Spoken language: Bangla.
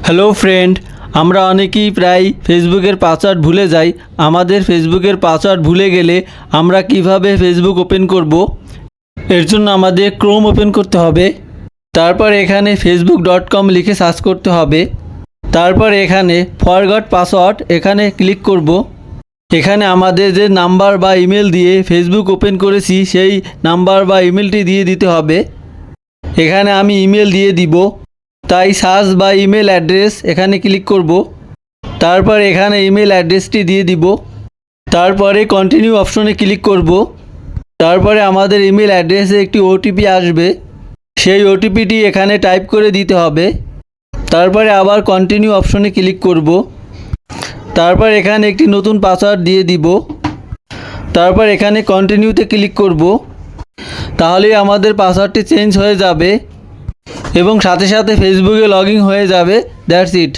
হ্যালো ফ্রেন্ড, আমরা অনেকেই প্রায় ফেসবুকের পাসওয়ার্ড ভুলে যাই। আমাদের ফেসবুকের পাসওয়ার্ড ভুলে গেলে আমরা কিভাবে ফেসবুক ওপেন করব? এর জন্য আমাদের ক্রোম ওপেন করতে হবে। তারপর এখানে facebook.com লিখে সার্চ করতে হবে। তারপর এখানে ফরগট পাসওয়ার্ড এখানে ক্লিক করব। এখানে আমাদের যে নাম্বার বা ইমেল দিয়ে ফেসবুক ওপেন করেছি সেই নাম্বার বা ইমেলটি দিয়ে দিতে হবে। এখানে আমি ইমেল দিয়ে দিব, তাই সার্চ বা ইমেল অ্যাড্রেস এখানে ক্লিক করব। তারপর এখানে ইমেল অ্যাড্রেসটি দিয়ে দিব। তারপরে কন্টিনিউ অপশনে ক্লিক করব। তারপরে আমাদের ইমেল অ্যাড্রেসে একটি ওটিপি আসবে, সেই ওটিপিটি এখানে টাইপ করে দিতে হবে। তারপরে আবার কন্টিনিউ অপশনে ক্লিক করব। তারপর এখানে একটি নতুন পাসওয়ার্ড দিয়ে দিব। তারপর এখানে কন্টিনিউতে ক্লিক করব। তাহলেই আমাদের পাসওয়ার্ডটি চেঞ্জ হয়ে যাবে এবং সাথে সাথে ফেসবুকে লগ ইন হয়ে যাবে। That's it.